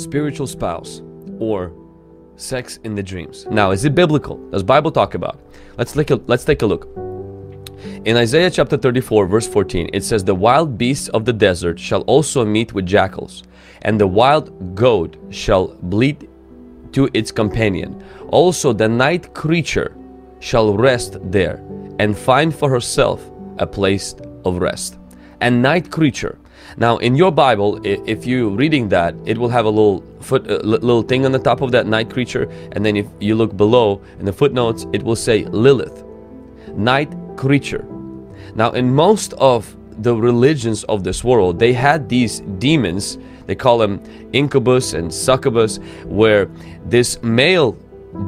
spiritual spouse or sex in the dreams. Now, is it biblical? Does Bible talk about? Let's take a look. In Isaiah chapter 34 verse 14, it says, "The wild beasts of the desert shall also meet with jackals, and the wild goat shall bleat to its companion. Also the night creature shall rest there, and find for herself a place of rest." A night creature. Now in your Bible, if you're reading that, it will have a little thing on the top of that night creature, and then if you look below in the footnotes, it will say Lilith, night creature. Now in most of the religions of this world, they had these demons, they call them incubus and succubus, where this male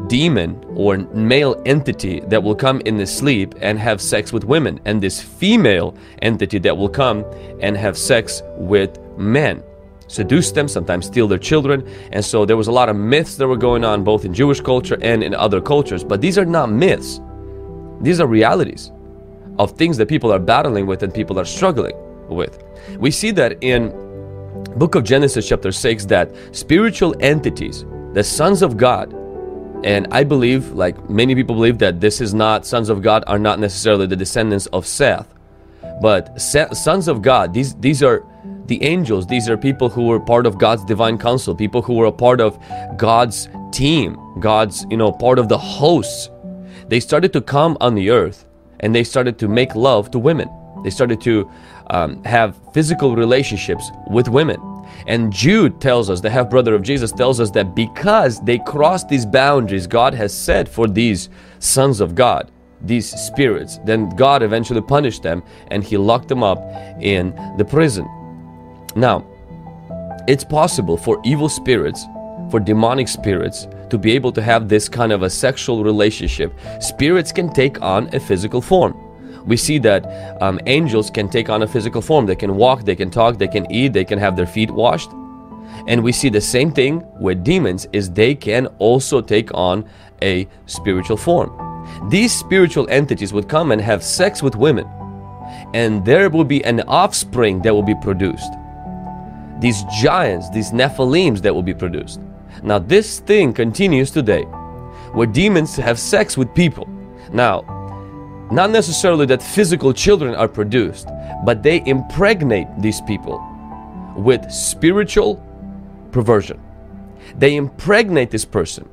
demon or male entity that will come in the sleep and have sex with women, and this female entity that will come and have sex with men, seduce them, sometimes steal their children. And so there was a lot of myths that were going on both in Jewish culture and in other cultures. But these are not myths, these are realities of things that people are battling with and people are struggling with. We see that in book of Genesis chapter 6, that spiritual entities, the sons of God, and I believe, like many people believe, that this is not, sons of God are not necessarily the descendants of Seth, but sons of God, these are the angels. These are people who were part of God's divine council, people who were a part of God's team, God's, part of the hosts. They started to come on the earth and they started to make love to women. They started to have physical relationships with women. And Jude tells us, the half-brother of Jesus, tells us that because they crossed these boundaries God has set for these sons of God, these spirits, then God eventually punished them and He locked them up in the prison. Now, it's possible for evil spirits, for demonic spirits, to be able to have this kind of a sexual relationship. Spirits can take on a physical form. We see that angels can take on a physical form. They can walk, they can talk, they can eat, they can have their feet washed. And we see the same thing with demons, is they can also take on a spiritual form. These spiritual entities would come and have sex with women, and there will be an offspring that will be produced. These giants, these Nephilims that will be produced. Now this thing continues today, where demons have sex with people. Now, not necessarily that physical children are produced, but they impregnate these people with spiritual perversion. They impregnate this person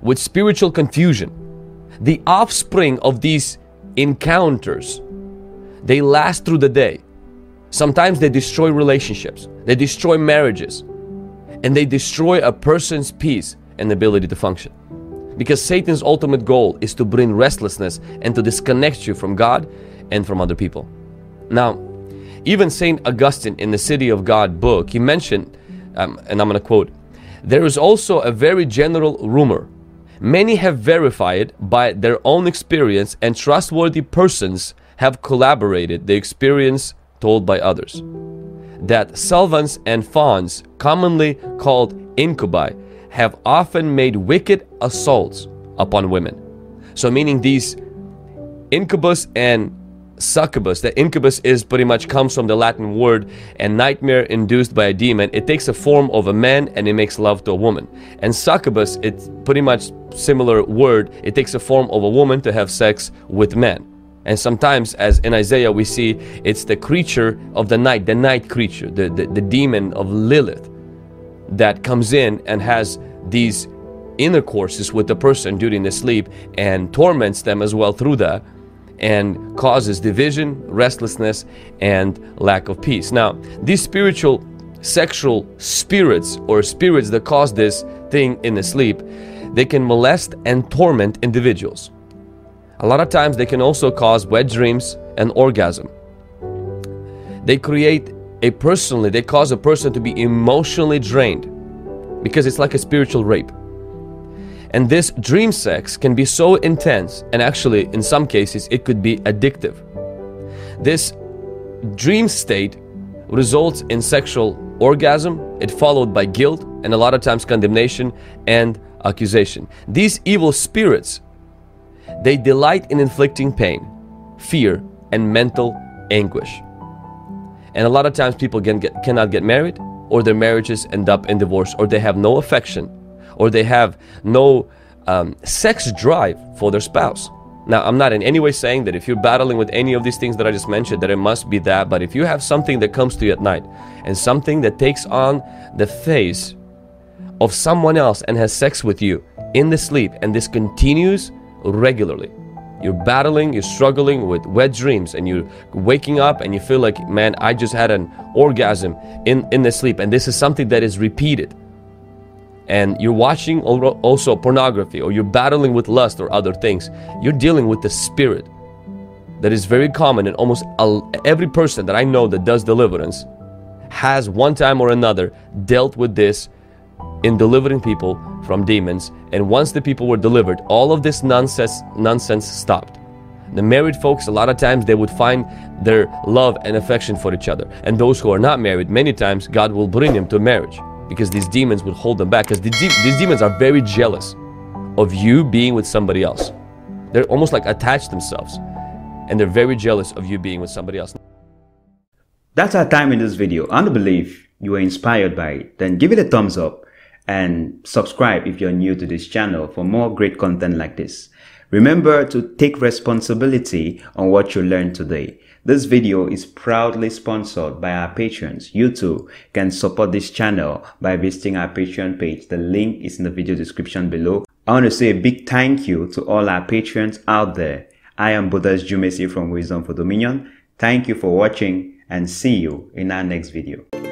with spiritual confusion. The offspring of these encounters, they last through the day. Sometimes they destroy relationships, they destroy marriages, and they destroy a person's peace and ability to function. Because Satan's ultimate goal is to bring restlessness and to disconnect you from God and from other people. Now, even Saint Augustine in the City of God book, he mentioned, and I'm going to quote, "There is also a very general rumor. Many have verified by their own experience, and trustworthy persons have corroborated the experience told by others, that salvans and fauns, commonly called incubi, have often made wicked assaults upon women." So meaning these incubus and succubus, the incubus is pretty much comes from the Latin word, and nightmare induced by a demon. It takes a form of a man and it makes love to a woman. And succubus, it's pretty much similar word. It takes a form of a woman to have sex with men. And sometimes, as in Isaiah, we see it's the creature of the night creature, the demon of Lilith, that comes in and has these intercourses with the person during the sleep and torments them as well through that, and causes division, restlessness, and lack of peace. Now, these spiritual sexual spirits, or spirits that cause this thing in the sleep, they can molest and torment individuals. A lot of times they can also cause wet dreams and orgasm. They cause a person to be emotionally drained, because it's like a spiritual rape. And this dream sex can be so intense, and actually in some cases it could be addictive. This dream state results in sexual orgasm, it followed by guilt, and a lot of times condemnation and accusation. These evil spirits, they delight in inflicting pain, fear, and mental anguish. And a lot of times people cannot get married, or their marriages end up in divorce, or they have no affection, or they have no sex drive for their spouse. Now, I'm not in any way saying that if you're battling with any of these things that I just mentioned, that it must be that. But if you have something that comes to you at night, and something that takes on the face of someone else and has sex with you in the sleep, and this continues regularly, you're battling, you're struggling with wet dreams, and you're waking up and you feel like, man, I just had an orgasm in the sleep, and this is something that is repeated. And you're watching also pornography, or you're battling with lust or other things, you're dealing with the spirit. That is very common, and almost every person that I know that does deliverance has one time or another dealt with this in delivering people from demons. And once the people were delivered, all of this nonsense stopped. The married folks, a lot of times they would find their love and affection for each other. And those who are not married, many times God will bring them to marriage, because these demons would hold them back, because these demons are very jealous of you being with somebody else. They're almost like attached themselves, and they're very jealous of you being with somebody else. That's our time in this video. I believe you were inspired by it. Then give it a thumbs up and subscribe if you're new to this channel for more great content like this. Remember to take responsibility on what you learned today. This video is proudly sponsored by our patrons. You too can support this channel by visiting our Patreon page. The link is in the video description below. I want to say a big thank you to all our patrons out there. I am Buddha's Jumesi from Wisdom for Dominion. Thank you for watching, and see you in our next video.